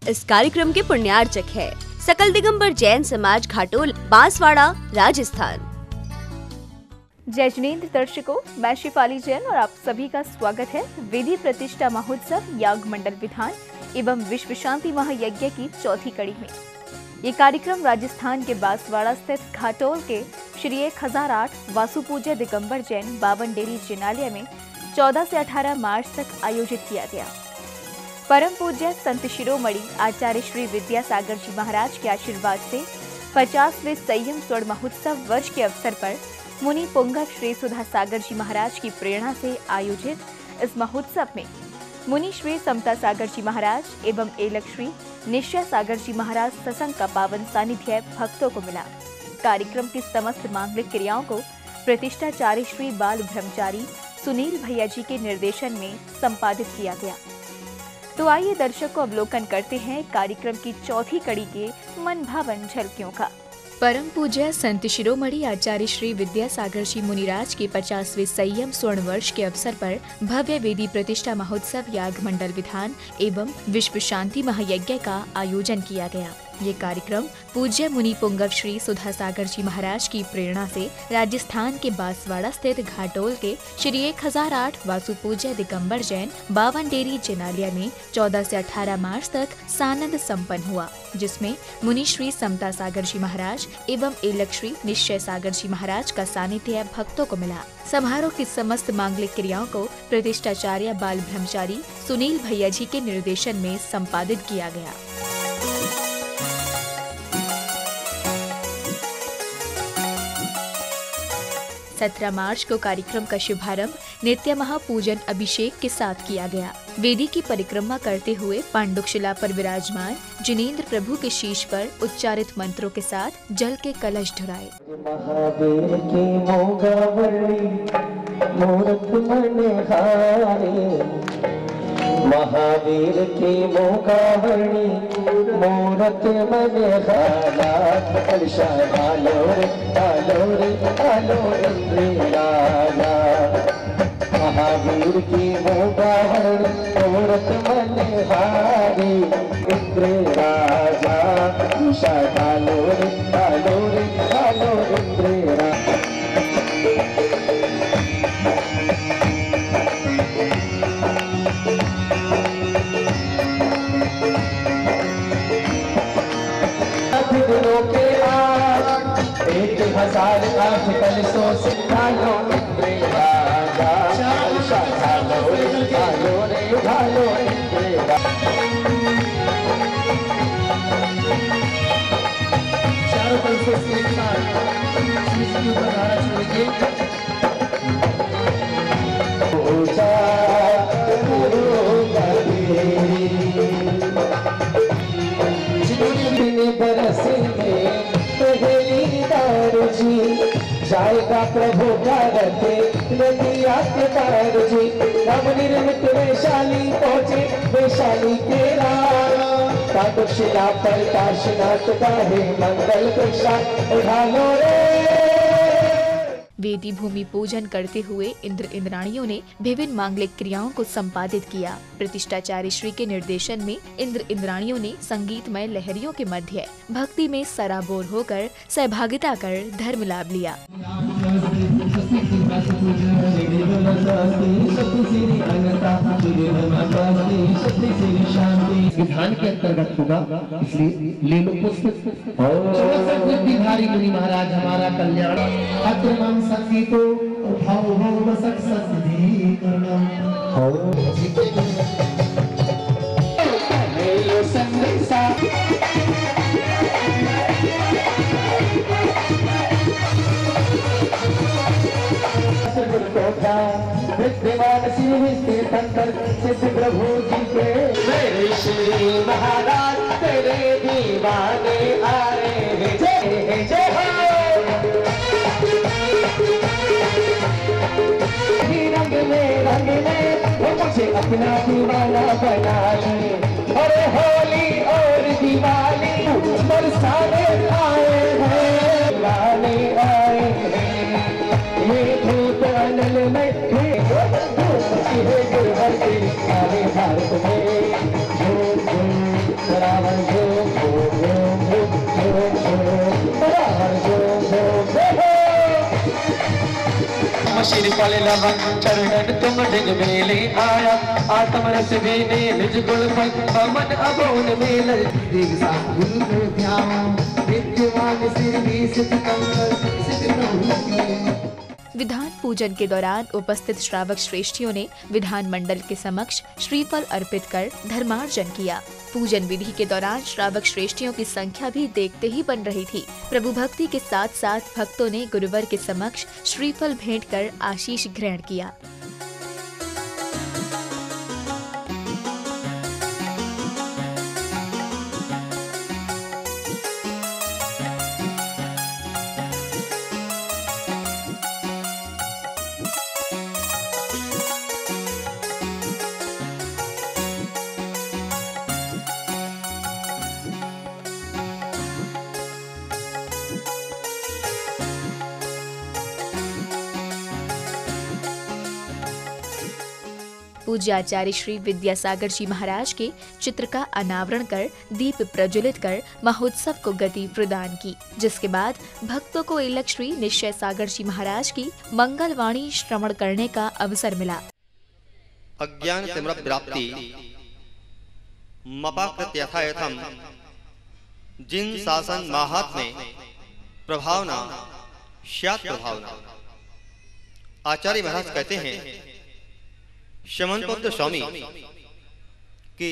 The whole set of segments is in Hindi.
इस कार्यक्रम के पुण्यार्चक है सकल दिगंबर जैन समाज घाटोल, बांसवाड़ा, राजस्थान। जय जिनेंद्र दर्शकों, मैं शिफाली जैन और आप सभी का स्वागत है वेदी प्रतिष्ठा महोत्सव याग मंडल विधान एवं विश्व शांति महायज्ञ की चौथी कड़ी में। ये कार्यक्रम राजस्थान के बांसवाड़ा स्थित घाटोल के श्री 1008 वासु पूज्य दिगंबर जैन बावन डेरी जिनालय में 14 से 18 मार्च तक आयोजित किया गया। परम पूज्य संत शिरोमणि आचार्य श्री विद्यासागर जी महाराज के आशीर्वाद से 50वें संयम स्वर्ण महोत्सव वर्ष के अवसर पर मुनि पुंगव श्री सुधा सागर जी महाराज की प्रेरणा से आयोजित इस महोत्सव में मुनि श्री समता सागर जी महाराज एवं एलक श्री निश्चय सागर जी महाराज सत्संग का पावन सानिध्य भक्तों को मिला। कार्यक्रम की समस्त मांगलिक क्रियाओं को प्रतिष्ठाचार्य श्री बाल ब्रह्मचारी सुनील भैया जी के निर्देशन में संपादित किया गया। तो आइए दर्शकों अवलोकन करते हैं कार्यक्रम की चौथी कड़ी के मन भावन झलकियों का। परम पूज्य संत शिरोमणि आचार्य श्री विद्यासागर जी मुनिराज के 50वें संयम स्वर्ण वर्ष के अवसर पर भव्य वेदी प्रतिष्ठा महोत्सव याग मंडल विधान एवं विश्व शांति महायज्ञ का आयोजन किया गया। ये कार्यक्रम पूज्य मुनि पुंगव श्री सुधा सागर जी महाराज की प्रेरणा से राजस्थान के बांसवाड़ा स्थित घाटोल के श्री 1008 वासु पूज्य दिगंबर जैन बावन डेरी जिनालय में 14 से 18 मार्च तक सानंद संपन्न हुआ, जिसमें मुनि श्री समता सागर जी महाराज एवं एलक श्री निश्चय सागर जी महाराज का सानिध्य भक्तों को मिला। समारोह की समस्त मांगलिक क्रियाओं को प्रतिष्ठाचार्य बाल ब्रह्मचारी सुनील भैया जी के निर्देशन में संपादित किया गया। सत्रह मार्च को कार्यक्रम का शुभारंभ नित्य महापूजन अभिषेक के साथ किया गया। वेदी की परिक्रमा करते हुए पांडुशिला पर विराजमान जिनेंद्र प्रभु के शीश पर उच्चारित मंत्रों के साथ जल के कलश ढुराए। महादेव की मोगावली मूरत मनहारी, महावीर की मोगावली मूरत मनहारा, कलशा डालो रे डालो रे डालो रे राजा। महावीर की मोगावली मूरत मनहारी, इंद्र राजा, कलशा डालो रे डालो रे डालो इंद्र राजा। के आज 1008 कलशों से ढालो इंद्र राजा, कलशा ढालो रे ढालो इंद्र राजा। चारों कलशों से एक साथ इसके ऊपर धारा छोड़िए। जाएगा प्रभु भारते नदिया के पार जी, राम निर्मित वैशाली पहुँचे वैशाली के राम। पांडुशिला पर काशीनाथ गाहे मंगल प्रसाद उठालो रे। वेदी भूमि पूजन करते हुए इंद्र इंद्राणियों ने विभिन्न मांगलिक क्रियाओं को संपादित किया। प्रतिष्ठाचार्य श्री के निर्देशन में इंद्र इंद्राणियों ने संगीतमय लहरियों के मध्य भक्ति में सराबोर होकर सहभागिता कर धर्म लाभ लिया। विधान के अंतर्गत होगा, इसलिए ले लो पुष्प। बुद्धिधारी मुनि महाराज हमारा कल्याण अत्रमं सखी को उठाओ हो सक सद्धी करणम हो। ले लो संदेशा विद्यमान सिंह तीर्थंकर सिद्ध प्रभु जी के। मेरे श्री महाराज तेरे दीवाने आए हैं, जय जय हो। रंग में वो मुझे अपना दीवाना बना ले। अरे होली और दिवाली बरसाने आए हैं, दीवाने आए हैं। ये धूप अनल में भारत में श्रीफल लवन चरणन तुम डिग मेले आया आत्म रस बीने निज गुण फल पवन अबोन मेल देव साथ गुरु कर ध्यान विद्यमान सिर भी सिद्ध कंकर सिद्ध प्रभु की। विधान पूजन के दौरान उपस्थित श्रावक श्रेष्ठियों ने विधान मंडल के समक्ष श्रीफल अर्पित कर धर्मार्जन किया। पूजन विधि के दौरान श्रावक श्रेष्ठियों की संख्या भी देखते ही बन रही थी। प्रभु भक्ति के साथ साथ भक्तों ने गुरुवर के समक्ष श्रीफल भेंट कर आशीष ग्रहण किया। पूज्य आचार्य श्री विद्यासागर जी महाराज के चित्र का अनावरण कर दीप प्रज्वलित कर महोत्सव को गति प्रदान की, जिसके बाद भक्तों को इलक श्री निश्चय सागर जी महाराज की मंगलवाणी श्रवण करने का अवसर मिला। अज्ञान तिम्रव्याप्ति मपाकृत यथायथम जिन शासन महात्म्य प्रभावना स्यात् प्रभावना। आचार्य महाराज कहते हैं शमनपुत्र स्वामी कि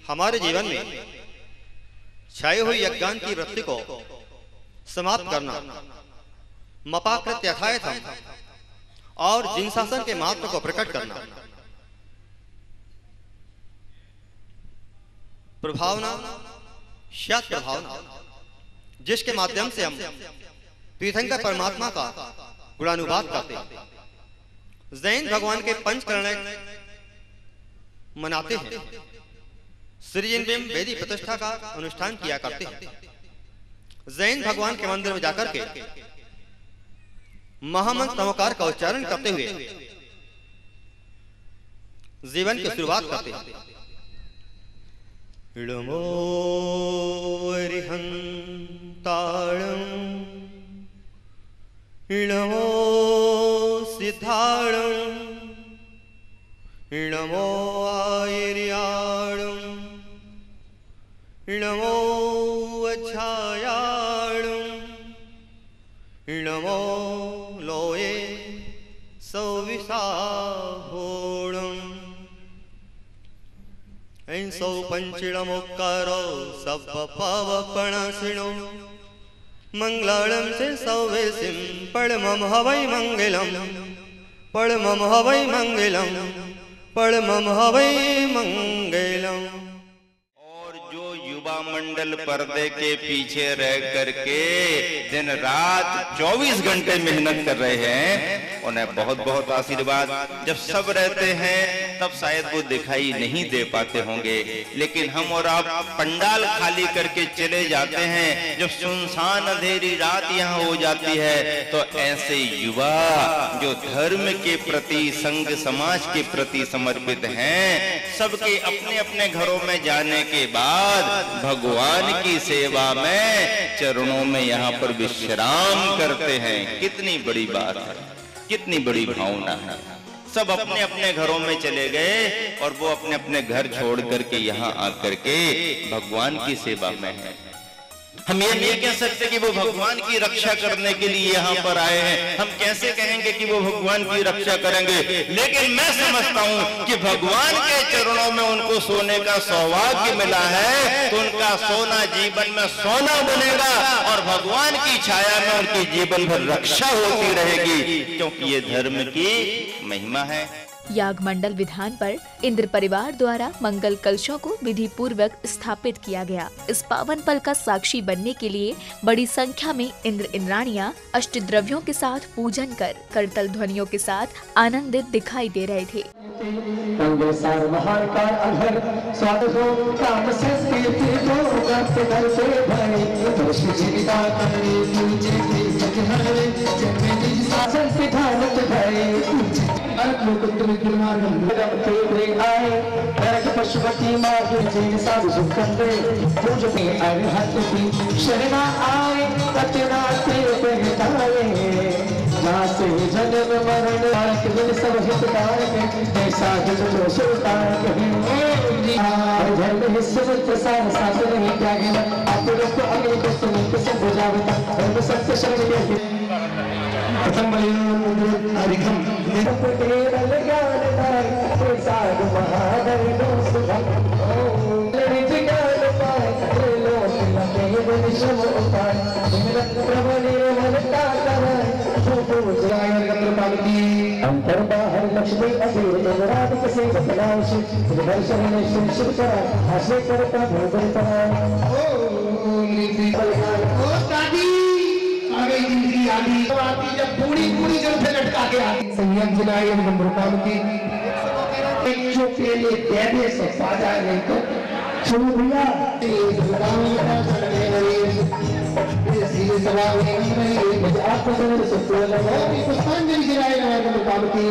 हमारे जीवन में छाई हुई अज्ञान की वृत्ति को समाप्त करना, मपाकृत यथायथम और जिन शासन के महत्व को प्रकट करना, प्रभावना स्यात् प्रभावना, जिसके माध्यम से हम तीर्थंकर परमात्मा का गुणानुवाद करते हैं। जैन भगवान के पंचकर्ण मनाते हैं, श्रीजिनबिंब वेदी प्रतिष्ठा का अनुष्ठान किया करते हैं। जैन भगवान के मंदिर में जाकर के महामंत्र नमोकार का उच्चारण करते हुए जीवन की शुरुआत करते हैं। इडमो अरिहंताणं इडमो सिद्धाणं इडमो आयर्याणं इडमो अच्छायाणं इडमो लोये सौविसाहोणं ऐंसौ पंचिणमुक्कारो सप्पपावपणसिणो मंगलाळं से सौवेसिं पड़मं हवै मंगलम् पड़मं हवै मंगलम् पड़मं हवै मंगलम्। और जो युवा मंडल पर्दे के पीछे रह करके दिन रात 24 घंटे मेहनत कर रहे हैं, उन्हें बहुत बहुत आशीर्वाद। जब सब रहते हैं तब शायद वो दिखाई नहीं दे पाते होंगे, लेकिन हम और आप पंडाल खाली करके चले जाते हैं, जब सुनसान अंधेरी रात यहाँ हो जाती है, तो ऐसे युवा जो धर्म के प्रति, संघ समाज के प्रति समर्पित हैं, सबके अपने अपने घरों में जाने के बाद भगवान की सेवा में चरणों में यहाँ पर विश्राम करते हैं। कितनी बड़ी बात है, कितनी बड़ी भावना है। सब अपने अपने घरों में चले गए और वो अपने अपने घर छोड़ करके यहाँ आकर के भगवान की सेवा में है। हम ये नहीं कह सकते कि वो भगवान की रक्षा करने के लिए यहाँ पर आए हैं। हम कैसे कहेंगे कि वो भगवान की रक्षा करेंगे? लेकिन मैं समझता हूँ कि भगवान के चरणों में उनको सोने का सौभाग्य मिला है, तो उनका सोना जीवन में सोना बनेगा और भगवान की छाया में उनकी जीवन भर रक्षा होती रहेगी, क्योंकि ये धर्म की महिमा है। याग मंडल विधान पर इंद्र परिवार द्वारा मंगल कलशों को विधि पूर्वक स्थापित किया गया। इस पावन पल का साक्षी बनने के लिए बड़ी संख्या में इंद्र इंद्राणियां अष्टद्रव्यों के साथ पूजन कर करतल ध्वनियों के साथ आनंदित दिखाई दे रहे थे। पशुपति शरणा आए जन्म मरण जल सब हितकार के जैसा हित जो सुल्तान कहीं घर में हिस्से में प्रसाद साथ नहीं त्यागे आप लोग को अगले को सुन के सब बुझावता और सबसे शरण के प्रथम अधिकम निरपटेर ज्ञान दाय प्रसाद महादर सुभम ललित ज्ञान पाए लोक लगे वंशम उपाय निरत प्रभु निर्मलता कर भूप जाय कृपालती अंतर बाहर लक्ष्मी अबीर रात के से बतलाश दर्शन में शिव करा आशे करता भोगन करा ओ दादी आ गई जिंदगी आदि आती जब पूरी पूरी जल से लटका के आती संयम जिनाई गंभीरताओं की एक जो के लिए देने से फायदा नहीं तो सुनो भैया सीधे सवाल नहीं मुझे आपको समझ सकते हो पुष्पांजलि गिराए गंभीरताओं की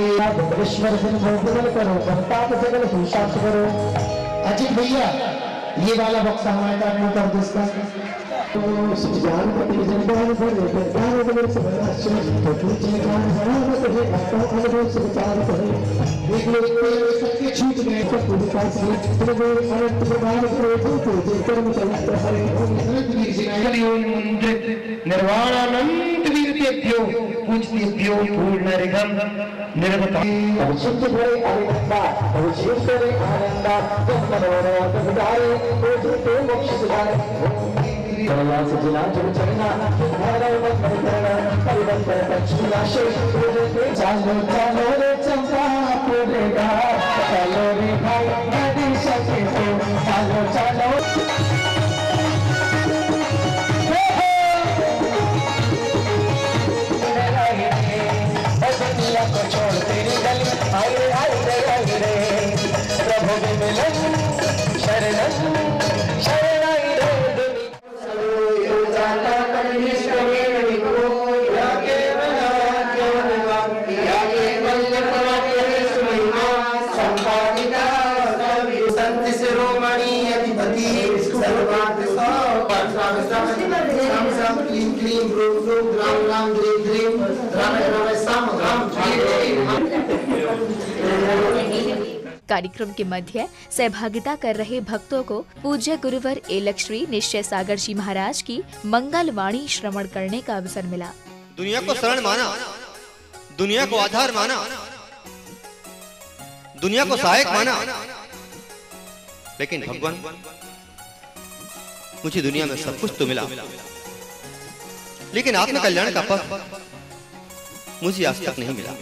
ईश्वर से भोगन करो संताप से करो हिसाब से करो अजीत भैया ये वाला बक्सा हमारे का कर दो इसका ज्ञान पति जनदान पर ज्ञान बल से तो कुछ ज्ञान हमारा तो है आपका अनुभव से विचार करें एक लोग सबके छूट गए सब को विकास में तो वो अनंत प्रभाव को जो कर्म करते हैं अनंत वीर जिनाय निर्वाण अनंत वीर्यभ्यो पूज्यभ्यो पूर्ण रिगम निर्वता अब शुद्ध भरे आनंदा अब शिव करे आनंदा जब मनोरथ विदाई तो मोक्ष सुधारे कला से जिला जो चलना हमारा मत करना परिवर्तन पक्षिया शेष चालो चालो रे चंपा पूरेगा चलो रे भाई नदी सके तो चालो चालो दुनिया को छोड़ तेरी गली आई रे प्रभु के मिलन शरणन शरणाई रे कार्यक्रम के मध्य सहभागिता कर रहे भक्तों को पूज्य गुरुवर एलक श्री निश्चय सागर जी महाराज की मंगल वाणी श्रवण करने का अवसर मिला। दुनिया को शरण माना, दुनिया को आधार माना, दुनिया को सहायक माना, लेकिन भगवान मुझे दुनिया में सब कुछ तो मिला, लेकिन आत्म कल्याण का पथ मुझे आज तक नहीं मिला।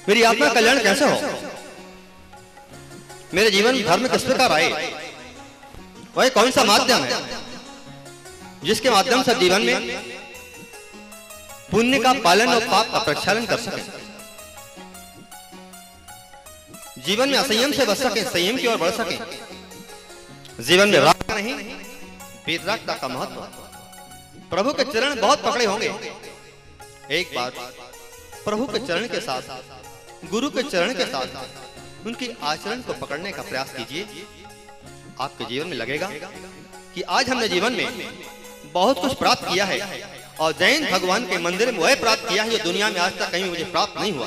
मेरी आत्मा कल्याण कैसे हो? मेरे जीवन में धर्म किस प्रकार आए? वह कौन सा माध्यम है जिसके माध्यम से जीवन में पुण्य का पालन और पाप का प्रक्षालन कर सके, जीवन में असंयम से बच सके, संयम की ओर बढ़ सके, जीवन में राग का नहीं बेतरागता का महत्व। प्रभु के चरण बहुत पकड़े होंगे, एक बार प्रभु के चरण के साथ, गुरु के चरण के साथ उनकी आचरण को पकड़ने का प्रयास कीजिए। आपके जीवन में लगेगा कि आज हमने जीवन में बहुत कुछ प्राप्त किया है और जैन भगवान के मंदिर में वह प्राप्त किया है जो दुनिया में आज तक कहीं मुझे प्राप्त नहीं हुआ।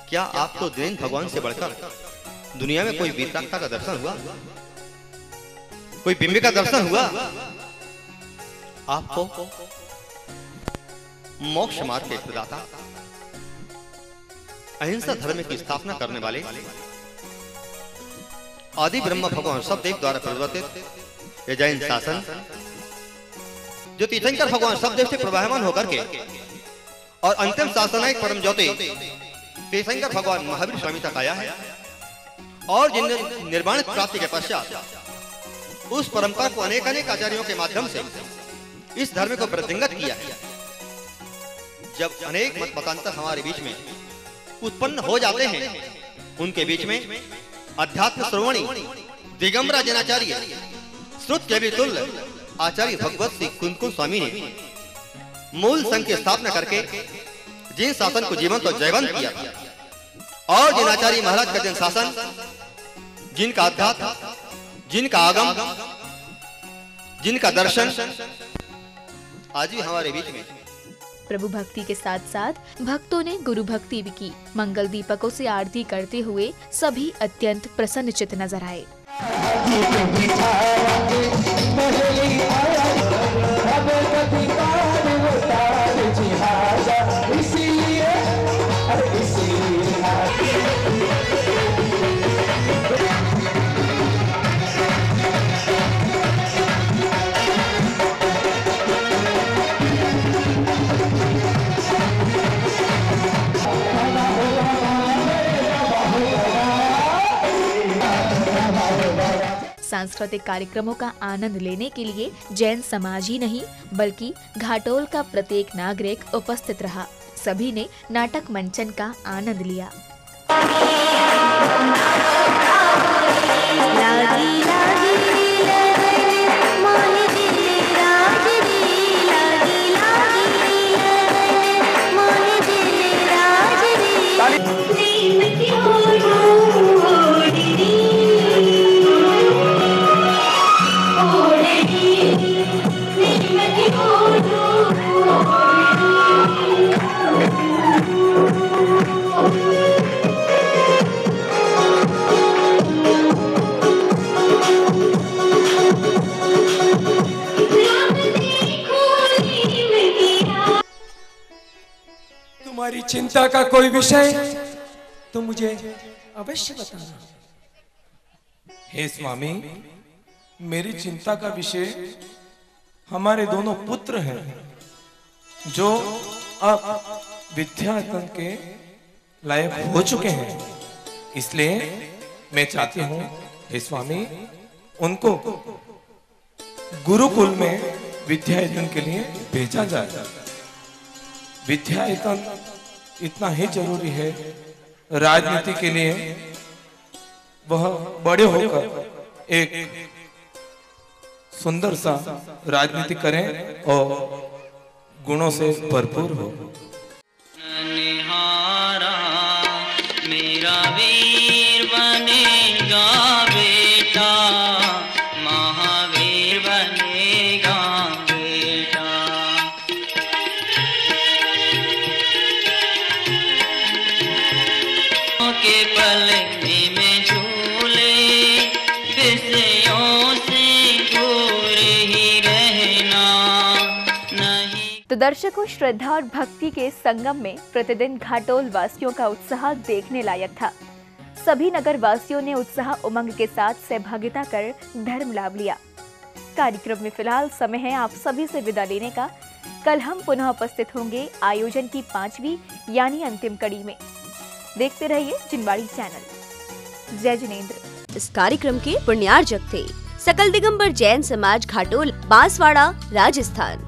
क्या आपको जैन भगवान से बढ़कर दुनिया में कोई वीतरागता का दर्शन हुआ? कोई बिंब का दर्शन हुआ? आपको मोक्ष मार्ग के प्रदाता, अहिंसा धर्म की स्थापना करने वाले आदि ब्रह्म भगवान सबदेव द्वारा प्रवर्तित ये जैन शासन जो तीर्थंकर भगवान सबदेव से प्रवाहमान होकर के और अंतिम शासनायक परम ज्योति तीर्थंकर भगवान महावीर स्वामी तक आया है और जिन निर्वाण प्राप्ति के पश्चात उस परंपरा को अनेक अनेक आचार्यों के माध्यम से इस धर्म को वृद्धिंगत किया है। जब अनेक मत मतांतर हमारे बीच में उत्पन्न हो जाते हैं, उनके बीच में अध्यात्म श्रवणी दिगंबरा जैनाचार्य श्रुत के तुल्य आचार्य भगवत श्री कुंकुम स्वामी ने मूल संघ की स्थापना करके जिन शासन को जीवंत और जयवंत किया और जिन आचार्य महाराज का जिन शासन, जिनका अध्यात्म, जिनका आगम, जिनका दर्शन आज भी हमारे बीच में प्रभु भक्ति के साथ साथ भक्तों ने गुरु भक्ति भी की। मंगल दीपकों से आरती करते हुए सभी अत्यंत प्रसन्नचित्त नजर आए। सांस्कृतिक कार्यक्रमों का आनंद लेने के लिए जैन समाज ही नहीं बल्कि घाटोल का प्रत्येक नागरिक उपस्थित रहा। सभी ने नाटक मंचन का आनंद लिया। तुम्हारी चिंता का कोई विषय तो मुझे अवश्य बताना। हे स्वामी, मेरी चिंता का विषय हमारे दोनों पुत्र हैं जो अब विद्यायतन के लायक हो चुके हैं। इसलिए मैं चाहती हूँ हे स्वामी, उनको गुरुकुल में विद्यायतन के लिए भेजा जाए। विद्यायतन इतना ही जरूरी है राजनीति के लिए। वह बड़े होकर एक सुंदर सा राजनीति करें और गुणों से भरपूर हो। मेरा वीर बनेगा बेटा, महावीर बनेगा बेटा। के पलने में झूले विषयों से दूर ही रहना नहीं। तो दर्शकों, श्रद्धा और भक्ति के संगम में प्रतिदिन घाटोल वासियों का उत्साह देखने लायक था। सभी नगर वासियों ने उत्साह उमंग के साथ सहभागिता कर धर्म लाभ लिया। कार्यक्रम में फिलहाल समय है आप सभी से विदा लेने का। कल हम पुनः उपस्थित होंगे आयोजन की 5वीं यानी अंतिम कड़ी में। देखते रहिए जिनवाड़ी चैनल। जय जिनेंद्र। इस कार्यक्रम के पुण्यार्जक थे सकल दिगंबर जैन समाज घाटोल, बांसवाड़ा, राजस्थान।